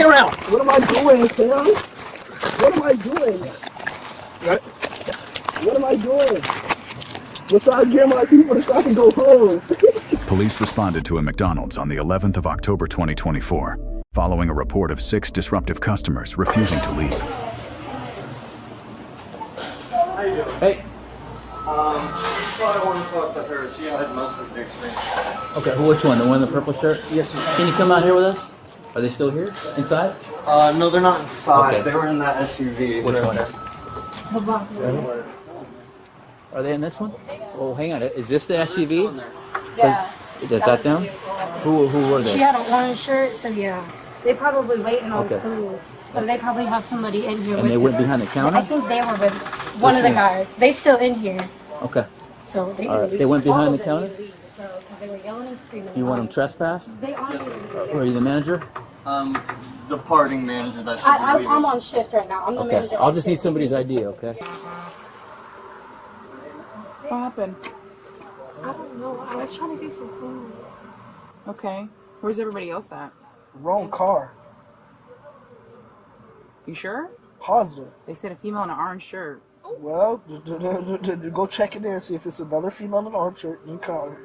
Get around. What am I doing, Sam? What am I doing? What am I doing? Besides getting my people so I can go home. Police responded to a McDonald's on the 11th of October 2024, following a report of 6 disruptive customers refusing to leave. Hey. I want to talk to her. She had most of the experience. Okay, which one? The one in the purple shirt? Yes, sir. Can you come out here with us? Are they still here? Inside? No, they're not inside. Okay. They were in that SUV. Which one? Right. Are they in this one? Oh, hang on. Is this the SUV? Yeah. Is that them? Who were they? She had an orange shirt, so yeah. They probably waiting on Okay. food. So they probably have somebody in here And with they went them. behind the counter? I think they were with one of the guys. They still in here. Okay. So they, All right. They went behind all the of them counter? need to leave, bro, 'cause they were yelling and screaming. You want them trespass? They are. Are you the manager? Departing manager that should be leaving. I'm on shift right now. I'm the Okay. manager. I'll on just need shift. somebody's ID, okay? What happened? I don't know. I was trying to get some food. Okay. Where's everybody else at? Wrong car. You sure? Positive. They said a female in an orange shirt. Well, go check it there and see if it's another female in an arm shirt in the car.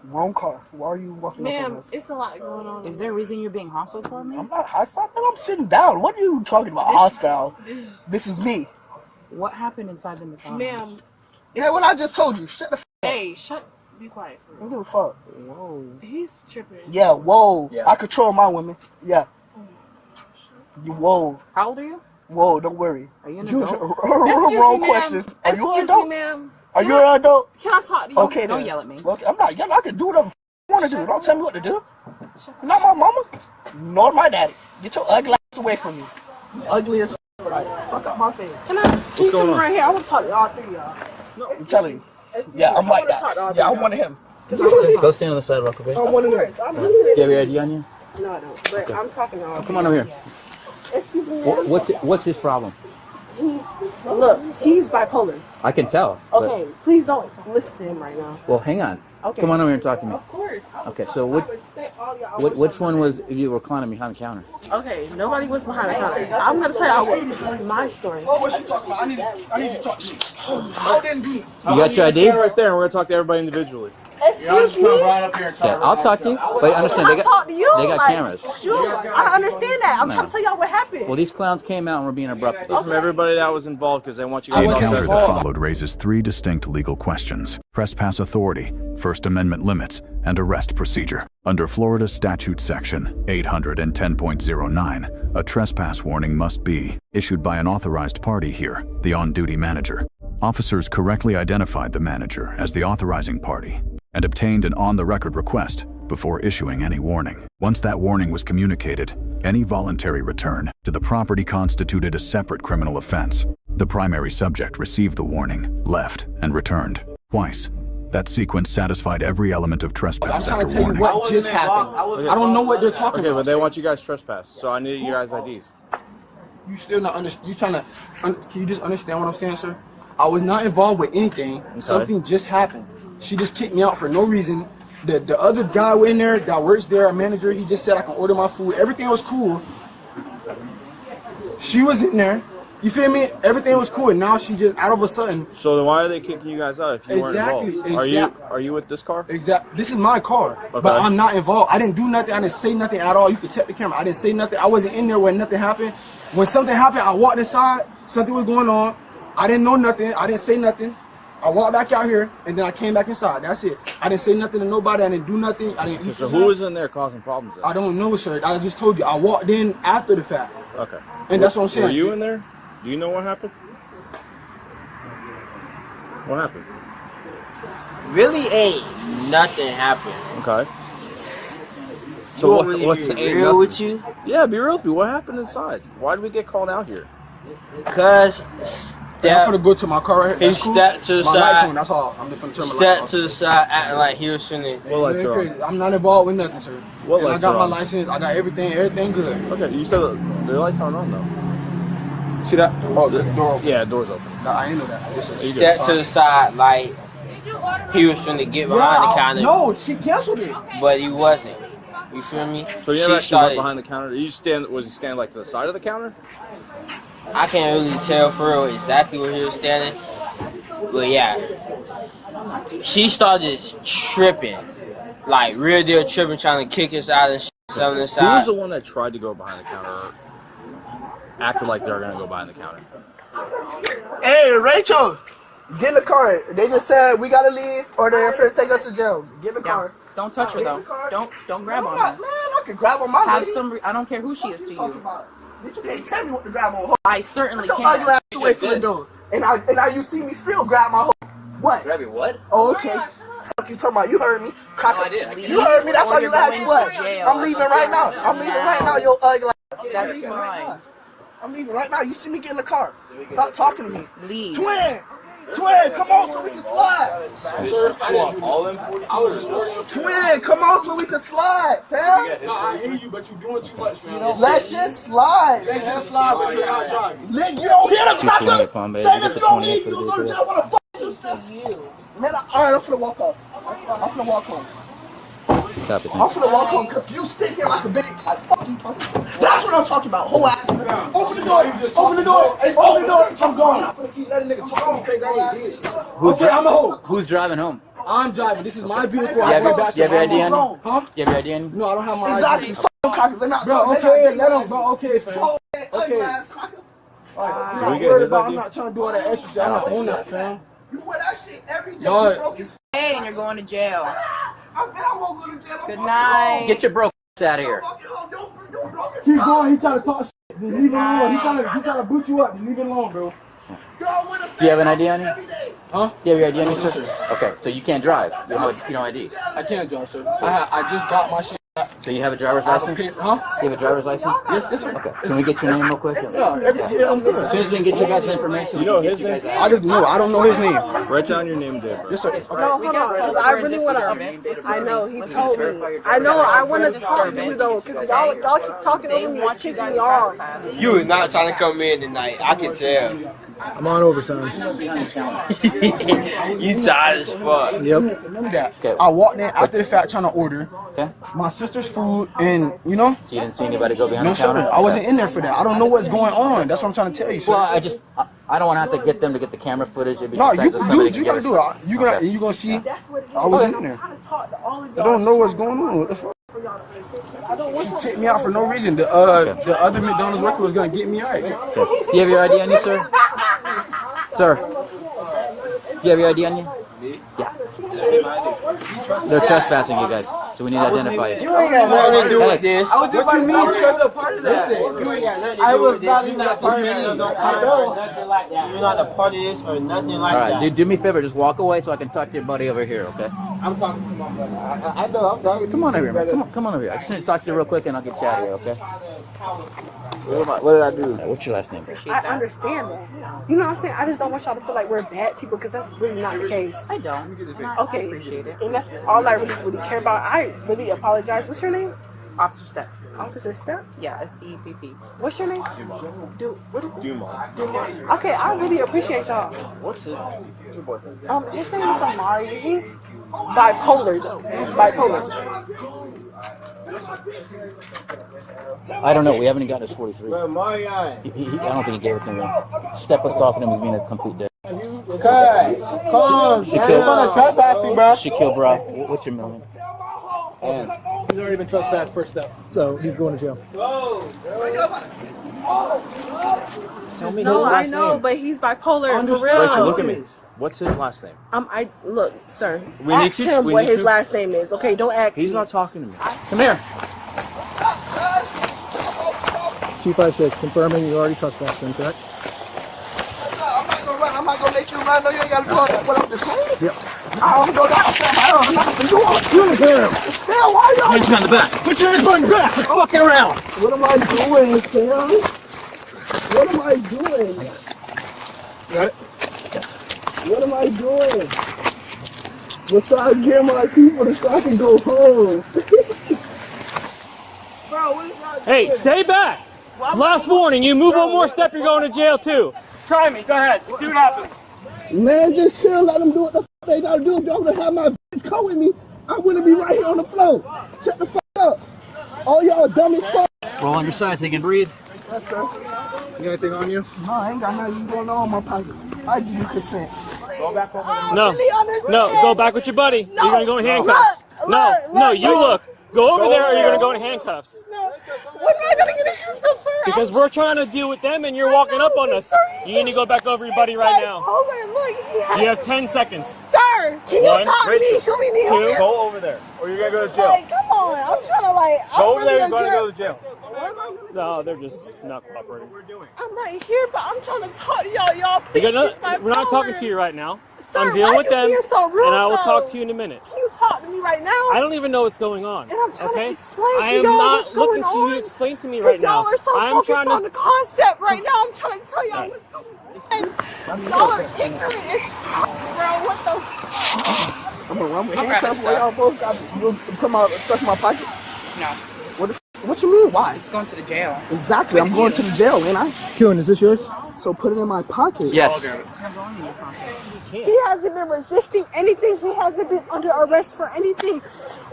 Wrong car. Why are you walking up on Ma'am, us? it's a lot going on. Is there a reason you're being hostile toward me? I'm not hostile. I'm sitting down. What are you talking about? Hostile. This is me. What happened inside the McDonald's? Ma'am, Yeah, what I just told you. Shut the f*** up. hey, be quiet. I don't give a fuck. Whoa. He's tripping. Yeah, whoa. Yeah. I control my women. Yeah. You whoa. How old are you? Whoa, don't worry. Are you an You adult? wrong me, question. ma'am. Are you an Excuse adult? me, ma'am. Are you an adult? Can I talk to you? Okay, Don't then. yell at me. Look, I'm not yelling. I can do whatever I want to do. Don't tell me what to do. You're not my mama, nor my daddy. Get your ugly ass away from me. You ugly as right. Fuck up my face. Can you come right here? I want to talk to all three of y'all. No, I'm telling you. excuse Yeah, me. I'm I like wanna talk to all that. three Yeah, of I'm one of him. Go stand on the sidewalk, okay? I'm one of them. I'm listening. Do you have your ID on you? No, I don't. But I'm talking to all Come on over here. Excuse me, ma'am. What's his problem? He's bipolar. I can tell. but- Okay, please don't listen to him right now. Well, hang on. Okay. Come on over here and talk to me. Of course. Okay, so I respect all y'all. which one was you were climbing behind the counter? Okay, nobody was behind the counter. I'm gonna tell y'all my story. Oh, what you talking about? I need you to talk to me. I didn't do it. You got your ID? Right there, and we're gonna talk to everybody individually. Excuse me. Yeah, I'll talk to you. But understand, I'll talk to you. they got like, cameras. Sure, I understand that. I'm No. trying to tell y'all what happened. Well, these clowns came out and were being abrupt. From everybody that was involved, because they want you The guys all encounter that trespass. followed raises 3 distinct legal questions: trespass authority, First Amendment limits, and arrest procedure. Under Florida Statute Section 810.09, a trespass warning must be issued by an authorized party here, the on-duty manager. Officers correctly identified the manager as the authorizing party and obtained an on-the-record request before issuing any warning. Once that warning was communicated, any voluntary return to the property constituted a separate criminal offense. The primary subject received the warning, left, and returned twice. That sequence satisfied every element of trespass I'm trying to after tell you warning. what just happened. I don't know what they're talking Okay, about. but they want you guys trespass, so I need you guys IDs. You still not understand. You trying to? Can you just understand what I'm saying, sir? I was not involved with anything. Something just happened. She just kicked me out for no reason. The other guy in there that works there, a manager, he just said I can order my food. Everything was cool. She was in there. You feel me? Everything was cool, and now she just out of a sudden. So then why are they kicking you guys out if you weren't involved? Are you with this car? Exactly. This is my car, Okay. but I'm not involved. I didn't do nothing. I didn't say nothing at all. You can check the camera. I didn't say nothing. I wasn't in there when nothing happened. When something happened, I walked inside. Something was going on. I didn't know nothing. I didn't say nothing. I walked back out here, and then I came back inside. That's it. I didn't say nothing to nobody. I didn't do nothing. I didn't. So who was in there causing problems then? I don't know, sir. I just told you. I walked in after the fact. Okay. And that's what I'm saying. Were you in there? Do you know what happened? What happened? Really ain't nothing happened. Okay. So what's the real with you? Yeah, be real with me. What happened inside? Why did we get called out here? Cause I'm gonna go to my car right here. he That's cool. stepped to the My lights side. on. That's all. I'm just gonna turn my lights Stepped off. to the side, acting like he was finna. What lights Man, are crazy. on? I'm not involved with nothing, sir. What And lights I got are my on? license. I got everything good. Okay, you said the lights aren't on though. See that? Oh, the door open. Yeah, door's open. No, I ain't know that. Yes, sir. You good. Stepped to the side like he was finna get behind the counter, No, she canceled it. but he wasn't. You feel me? So you never actually went behind the counter? Was he standing like to the side of the counter? I can't really tell for real exactly where he was standing. But yeah. She started tripping. Like real deal tripping, trying to kick us out and something inside. Who was the one that tried to go behind the counter or acted like they were gonna go behind the counter? Hey, Rachel, get in the car. They just said we gotta leave or they're first take us to jail. Get in the car. Don't touch her though. Don't grab on Man, her. I can grab on my lady. I don't care who she is to you. Bitch, you can't tell me what to grab on. I certainly Get your ugly can. ass away from the door. And now you see me still grab my hoe. What? Grab your what? Oh, okay. Fuck you talking about? You heard me. No, I did. You heard me. That's how you ask what? jail. I'm leaving right now. I'm leaving right now, yo ugly ass. That's fine. I'm leaving right now. You see me get in the car. Stop talking to me. Leave. Twin, come on so we can slide. Sir, I didn't do All that. in? I was just ordering. Twin, come on so we can slide, fam. No, I hear you, but you're doing too much, fam. Let's just slide. Let's just slide, but you're not driving. You don't hear the cracker? 228 pound, baby. Say Get if the you don't 28 leave, for you the go to vehicle. jail. What the fuck is this? Man, alright, I'm finna walk off. I'm finna walk home. Copy, I'm finna walk home because you stick here like a bitch. Like, fuck you talking about. That's what I'm talking about. Whole ass. Open the door. Open the door. Open the door. I'm going. I'm finna keep letting nigga talk to me. Okay, I'm a hoe. Who's driving home? I'm driving. This is my vehicle. You I have go your, back you have your to ID on you? Huh? You have your ID on you? No, I don't have my Exactly. ID. Fuck them crackers. They're not Bro, talking. okay, let them. Bro, okay, fam. Okay. Okay. I'm not get worried his about. ID? I'm not trying to do all that extra shit. I'm not on that, fam. You wear that shit every day. Y'all- You broke your Hey, and you're going to jail. I won't go to jail. Good night. Get your broke ass out of here. Keep going. He trying to talk shit. Just leave it alone. He trying to boot you up. Just leave it alone, bro. Do you have an ID on you? Huh? Do you have your ID on you, sir? Okay, so you can't drive. You don't ID. I can't drive, sir. I just got my shit. So you have a driver's license? Huh? You have a driver's license? Yes, sir. Okay. Can we get your name real quick? Yeah, I'm good. As soon as we can get you guys information, You know his name? I just know. I don't know his name. Write down your name, there, bro. Yes, sir. No, hold on, because I really want to. I know, he told me. I know, I want to talk to you though, because y'all keep talking over me, it's pissing me off. You was not trying to come in tonight. I can tell. I'm on overtime. You tired as fuck. Yep. Okay. I walked in after the fact trying to order Okay. my sister's food, and you know, So you didn't see anybody go behind no the sir, counter? I wasn't in there for that. I don't know what's going on. That's what I'm trying to tell you, sir. Well, I don't want to have to get them to get the camera footage. It'd be No, just you nice if can somebody do. You could gotta get do us- it. Okay. You gonna see? I wasn't in there. I don't know what's going on. What the fuck? She kicked me out for no reason. The other McDonald's worker was gonna get me out. Okay. Do you have your ID on you, sir? Sir, do you have your ID on you? Yeah. They're trespassing you guys, so we need to identify you. You ain't got nothing to do with this. What you mean? a part of that. You ain't got nothing to do I was with not this. even a part of it. I know. Nothing like that. You're not a part of this or nothing like All right, that. dude, do me a favor, just walk away so I can talk to your buddy over here, okay? I'm talking to my brother. I know. I'm talking. Come on over here, man. Come on over here. I just need to talk to you real quick, and I'll get you out of here, okay? What did I do? All right, what's your last name? I understand that. You know what I'm saying? I just don't want y'all to feel like we're bad people, because that's really not the case. I don't. And I Okay, appreciate it. and that's all I really care about. I really apologize. What's your name? Officer Step. Officer Step? Yeah, STEPP. What's your name? Dude, what is it? Duma. Okay, I really appreciate y'all. What's his name? His name is Amari. He's bipolar though. He's bipolar. I don't know. We haven't gotten his 43. Marion. I don't think he gave it to me. Step was talking to him. He's being a complete dick. Cuz, come She killed. trespassing, bro. She killed, bro. What's your middle name? He's already been trespassed per step, so he's going to jail. Tell me No, his I last know, name. but he's bipolar for Rachel, real. look at me. What's his last name? I look, sir. We need ask to- him we what need his to- last name is. Okay, don't ask. He's me. not talking to me. Come here. 256, confirming you already trespassed him, correct? I'm not gonna run. I'm not gonna make you run. No, you ain't gotta do all that. What I'm just saying. Yep. I don't go down. I'm not gonna do all that. Sam, why y'all? Hands behind the back. Put your hands on your back! Fucking around. What am I doing, Sam? What am I doing? Got it? What am I doing? Besides get my people so I can go home. Bro, what is y'all Hey, stay back! Last warning, you move one more step, you're going to jail too. Try me, go ahead, see what happens. Man, just chill, let them do what the f they gotta do. If y'all would have my bitch come with me, I wouldn't be right here on the floor. Shut the fuck up. All y'all dumb as fuck. Roll on your side so you can breathe. Yes, sir. You got anything on you? No, I ain't got nothing going on in my pocket. I give you consent. No, no, go back with your buddy. You're gonna go in handcuffs. No, you look. Go over there, or you're gonna go in handcuffs. What am I gonna get a handcuff for? Because we're trying to deal with them, and you're walking up on us. You need to go back over your buddy right now. You have 10 seconds. Sir, can you talk to me? Can we need Two. help? Go over there, or you're gonna go to jail. Like, come on. I'm trying to like. Go over there, you're gonna go to jail. No, they're just not cooperating. I'm right here, but I'm trying to talk to y'all. Y'all, please use my We're not power. talking to you right now. Sir, I'm dealing why with you them, being so rude, and I will talk though? to you in a minute. Can you talk to me right now? I don't even know what's going on. And I'm trying okay? to explain to I am y'all not what's looking going to you on. to explain to me right now. Y'all are so I'm focused trying on to. the concept right now. I'm trying to tell y'all what's going on. Y'all are ignorant as fuck, bro. What the? I'm gonna run with handcuffs where y'all both got you put my stuff in my pocket. No, What you mean? Why? it's going to the jail. Exactly. I'm going to the jail, ain't I? Keelan, is this yours? So put it in my pocket. Yes. He hasn't been resisting anything. He hasn't been under arrest for anything.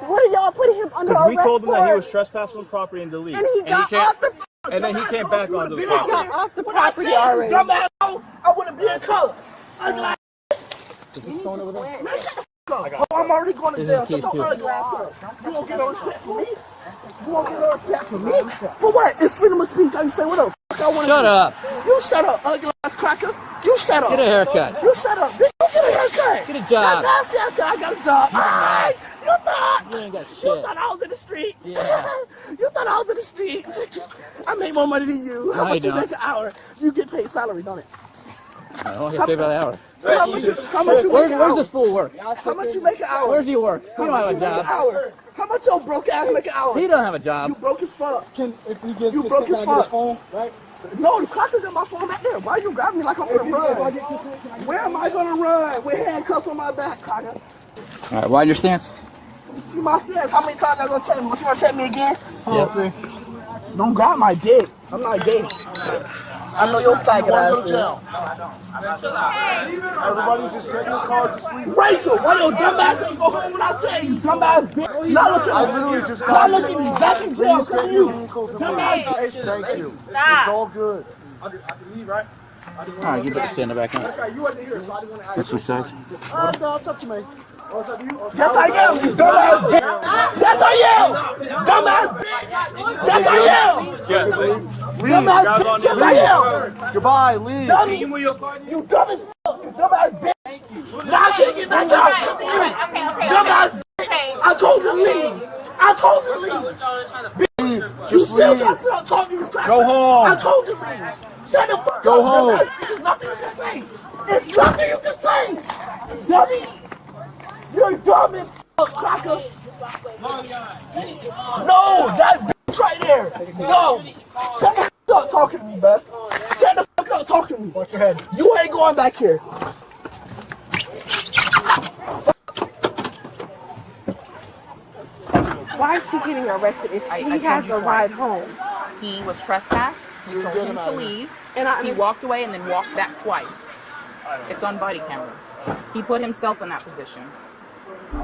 What are y'all putting him under Because arrest we told him for? that he was trespassing on property and delete. And he got off the. And then he came back onto the He property. got off the property already. Dumbass, I wouldn't be in color. Like, Is this phone over there? man, shut the fuck up. Oh, I'm already going to This jail. is Shut case your two. ugly ass up. You won't get no respect for me. You won't get no respect for me. For what? It's freedom of speech. I can say what the fuck I want to Shut do. up. You shut up, ugly ass cracker. You shut up. Get a haircut. You shut up, bitch. You get a haircut. Get a job. That nasty ass guy got a job. Hey, you thought? You ain't got You shit. thought I was in the streets. Yeah. You thought I was in the streets. I make more money than you. How No, much you you make an hour? You get paid salary, don't it? I don't get paid by the hour. How much you make an Where's hour? this fool work? How much you make an hour? Where's he work? He don't How have much a you make an job. hour? How much your broke ass make an hour? He don't have a job. You broke as fuck. If he gets You broke can his I get his fuck. phone, right? No, the cracker got my phone back there. Why you grab me like I'm gonna run? Where am I gonna run? With handcuffs on my back, cracker. All right, widen your stance. See my stance. How many times I gonna check me? What you gonna check me again? Yep. Don't grab my dick. I'm not gay. I know your faggot ass. jail. Everybody just get in your car, just leave. Rachel, why your dumb ass ain't go home when I say you dumbass bitch? Not looking I literally just not got looking me back in jail Please for get your you. vehicles and Dumbass leave. Thank you. It's all good. I can leave, right? All right, you better stand back in. You wasn't here, so I didn't want to ask. Let's switch sides. It's up to me. Yes, I am, you dumbass bitch. Yes, I am. Dumbass bitch. Yes, I am. Dumbass bitch. Yes, I am. Goodbye, leave. Dummy. You dumb as fuck. You dumbass bitch. Now I can't get back out because of you. Dumbass bitch. I told you to leave. I told you to leave. Leave. You Just still leave. trying to sit up talking to these crackers. Go home. I told you to leave. Shut the fuck Go up. home. Dumbass bitch. There's nothing you can say. There's nothing you can say. Dummy. You're dumb as fuck, cracker. No, that bitch right there. No. Shut the fuck up talking to me, man. Shut the fuck up talking to me. Watch your head. You ain't going back here. Why is he getting arrested if I he told has you a ride twice. home? He was trespassed. You told him to leave. And I He walked away and then walked back twice. It's on body camera. He put himself in that position.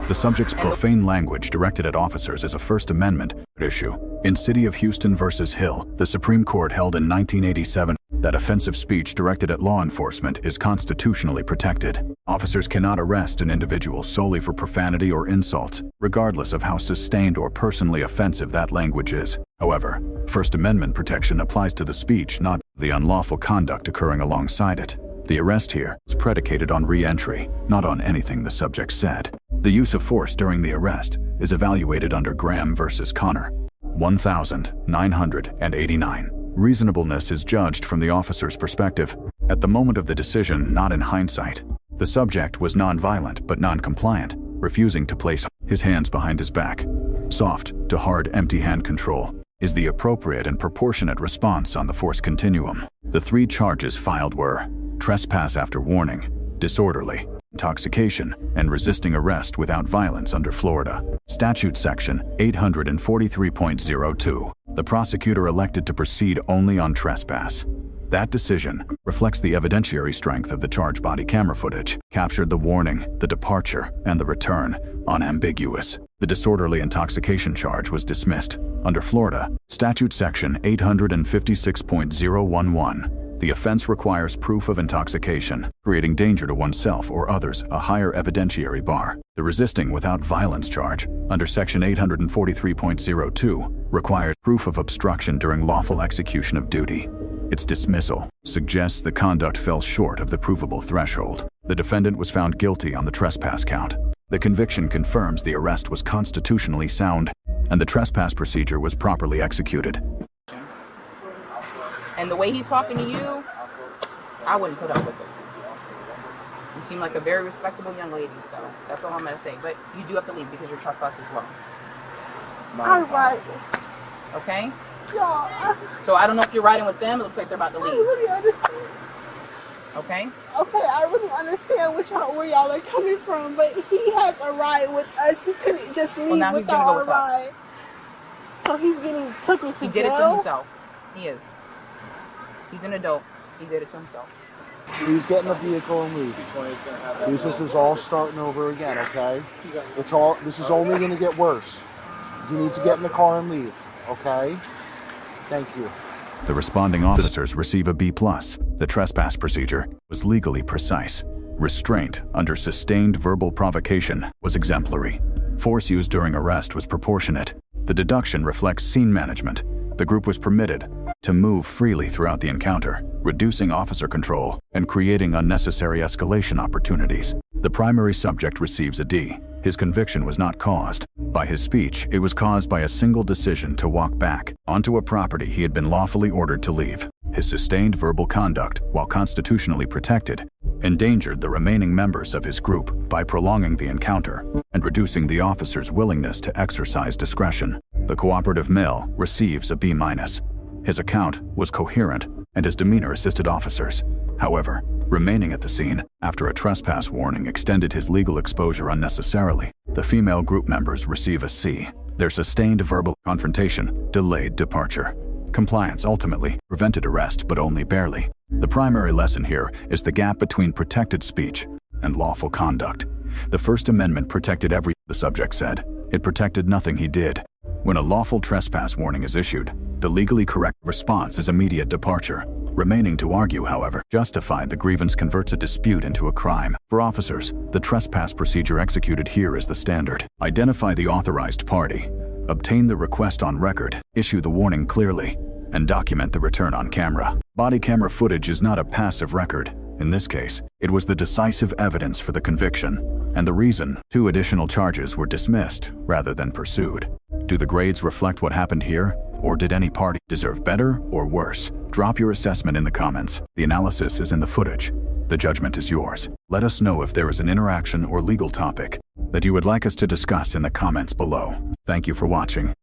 The subject's profane language directed at officers is a First Amendment issue. In City of Houston versus Hill, the Supreme Court held in 1987 that offensive speech directed at law enforcement is constitutionally protected. Officers cannot arrest an individual solely for profanity or insults, regardless of how sustained or personally offensive that language is. However, First Amendment protection applies to the speech, not the unlawful conduct occurring alongside it. The arrest here is predicated on re-entry, not on anything the subject said. The use of force during the arrest is evaluated under Graham versus Connor, 1989. Reasonableness is judged from the officer's perspective. At the moment of the decision, not in hindsight. The subject was non-violent but non-compliant, refusing to place his hands behind his back. Soft to hard empty hand control is the appropriate and proportionate response on the force continuum. The three charges filed were trespass after warning, disorderly, intoxication, and resisting arrest without violence under Florida Statute Section 843.02. The prosecutor elected to proceed only on trespass. That decision reflects the evidentiary strength of the charge body camera footage, captured the warning, the departure, and the return, unambiguous. The disorderly intoxication charge was dismissed. Under Florida Statute Section 856.011, the offense requires proof of intoxication, creating danger to oneself or others, a higher evidentiary bar. The resisting without violence charge, under Section 843.02, requires proof of obstruction during lawful execution of duty. Its dismissal suggests the conduct fell short of the provable threshold. The defendant was found guilty on the trespass count. The conviction confirms the arrest was constitutionally sound, and the trespass procedure was properly executed. And the way he's talking to you, I wouldn't put up with it. You seem like a very respectable young lady, so that's all I'm going to say. But you do have to leave because you're trespassing as well. All right. Okay? Y'all, so I don't know if you're riding with them. It looks like they're about to leave. I really understand. Okay? Okay, I really understand where y'all are coming from, but he has a ride with us. He couldn't just leave now he's without gonna go a with ride. us. So he's getting taken to jail? He did it to himself. He is. He's an adult. He did it to himself. Please get in the vehicle and leave. This is all starting over again, okay? This is only going to get worse. You need to get in the car and leave, okay? Thank you. The responding officers receive a B+. The trespass procedure was legally precise. Restraint under sustained verbal provocation was exemplary. Force used during arrest was proportionate. The deduction reflects scene management. The group was permitted to move freely throughout the encounter, reducing officer control and creating unnecessary escalation opportunities. The primary subject receives a D. His conviction was not caused by his speech. It was caused by a single decision to walk back onto a property he had been lawfully ordered to leave. His sustained verbal conduct, while constitutionally protected, endangered the remaining members of his group by prolonging the encounter and reducing the officer's willingness to exercise discretion. The cooperative male receives a B-. His account was coherent and his demeanor assisted officers. However, remaining at the scene after a trespass warning extended his legal exposure unnecessarily. The female group members receive a C. Their sustained verbal confrontation delayed departure. Compliance ultimately prevented arrest, but only barely. The primary lesson here is the gap between protected speech and lawful conduct. The First Amendment protected everything the subject said. It protected nothing he did. When a lawful trespass warning is issued, the legally correct response is immediate departure. Remaining to argue, however, justified the grievance converts a dispute into a crime. For officers, the trespass procedure executed here is the standard. Identify the authorized party, obtain the request on record, issue the warning clearly, and document the return on camera. Body camera footage is not a passive record. In this case, it was the decisive evidence for the conviction, and the reason 2 additional charges were dismissed rather than pursued. Do the grades reflect what happened here? Or did any party deserve better or worse? Drop your assessment in the comments. The analysis is in the footage. The judgment is yours. Let us know if there is an interaction or legal topic that you would like us to discuss in the comments below. Thank you for watching.